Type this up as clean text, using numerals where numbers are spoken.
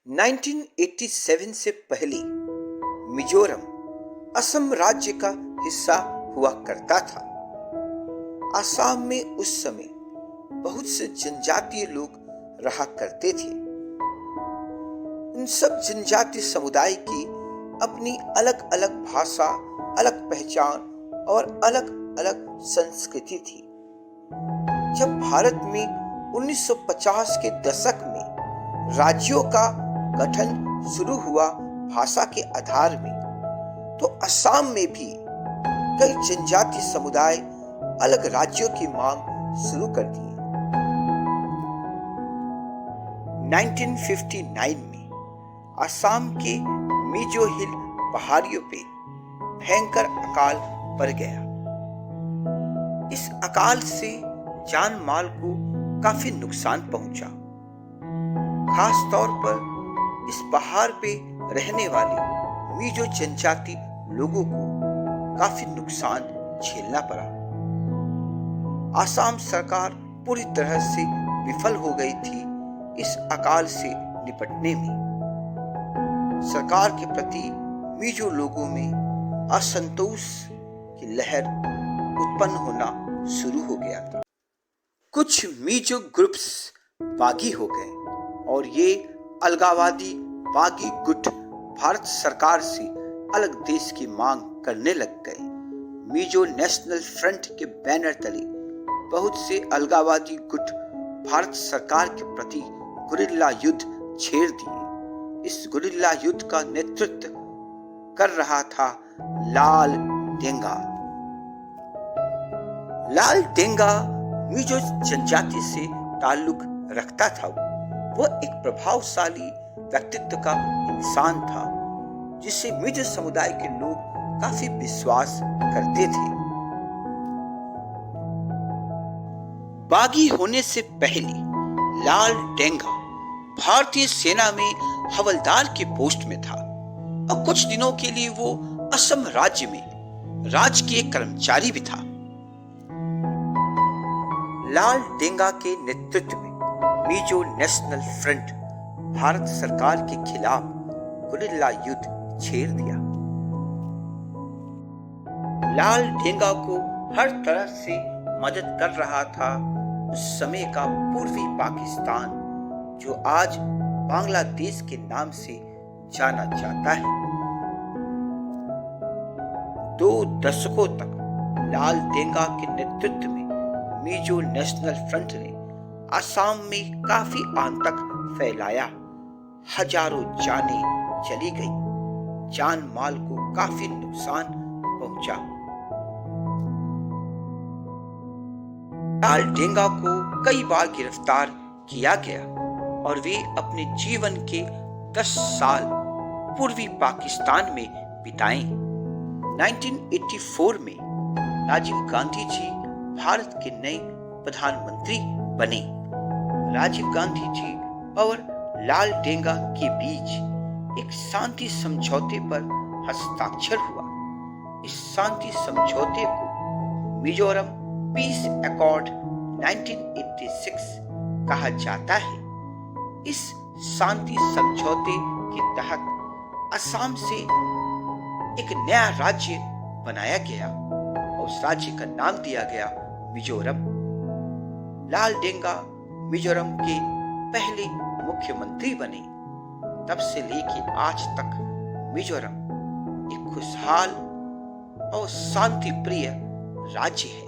1987 से पहले मिजोरम असम राज्य का हिस्सा हुआ करता था। असम में उस समय बहुत से जनजातीय लोग रहा करते थे। इन सब जनजातीय समुदाय की अपनी अलग अलग भाषा, अलग पहचान और अलग अलग संस्कृति थी। जब भारत में 1950 के दशक में राज्यों का गठन शुरू हुआ भाषा के आधार में, तो असम में भी कई जनजातीय समुदाय अलग राज्यों की मांग शुरू कर दी। 1959 में असम के मिजो हिल पहाड़ियों पे भयंकर अकाल पड़ गया। इस अकाल से जान माल को काफी नुकसान पहुंचा। खास तौर पर इस पहाड़ पे रहने वाले मिजो जनजाति लोगों को काफी नुकसान झेलना पड़ा। असम सरकार पूरी तरह से विफल हो गई थी इस अकाल से निपटने में। सरकार के प्रति मिजो लोगों में असंतोष की लहर उत्पन्न होना शुरू हो गया था। कुछ मिजो ग्रुप्स बागी हो गए और ये अलगाववादी बागी गुट भारत सरकार से अलग देश की मांग करने लग गए। मिजो नेशनल फ्रंट के बैनर तले बहुत से अलगाववादी गुट भारत सरकार के प्रति गुरिल्ला युद्ध छेड़ दिए। इस गुरिल्ला युद्ध का नेतृत्व कर रहा था लाल देंगा। लाल देंगा मिजो जनजाति से ताल्लुक रखता था। वह एक प्रभावशाली व्यक्तित्व का इंसान था जिसे मिजो समुदाय के लोग काफी विश्वास करते थे। बागी होने से पहले लाल देंगा भारतीय सेना में हवलदार के पोस्ट में था और कुछ दिनों के लिए वो असम राज्य में राजकीय कर्मचारी भी था। लाल देंगा के नेतृत्व में मिजो नेशनल फ्रंट भारत सरकार के खिलाफ गुरिल्ला युद्ध छेड़ दिया। लाल देंगा को हर तरह से मदद कर रहा था उस समय का पूर्वी पाकिस्तान, जो आज बांग्लादेश के नाम से जाना जाता है। 2 दशकों तक लाल देंगा के नेतृत्व में मिजो नेशनल फ्रंट ने असम में काफी आतंक फैलाया। हजारों जानें चली गई, जान माल को काफी नुकसान पहुंचा। लाल देंगा को कई बार गिरफ्तार किया गया और वे अपने जीवन के 10 साल पूर्वी पाकिस्तान में बिताए। 1984 में राजीव गांधी जी भारत के नए प्रधानमंत्री बने। राजीव गांधी जी और लाल देंगा के बीच एक शांति समझौते पर हस्ताक्षर हुआ। इस शांति समझौते को मिजोरम पीस अकॉर्ड 1986 कहा जाता है। इस शांति समझौते के तहत असम से एक नया राज्य बनाया गया और उस राज्य का नाम दिया गया मिजोरम। लाल देंगा मिजोरम के पहले मुख्यमंत्री बने। तब से लेकर आज तक मिजोरम एक खुशहाल और शांति प्रिय राज्य है।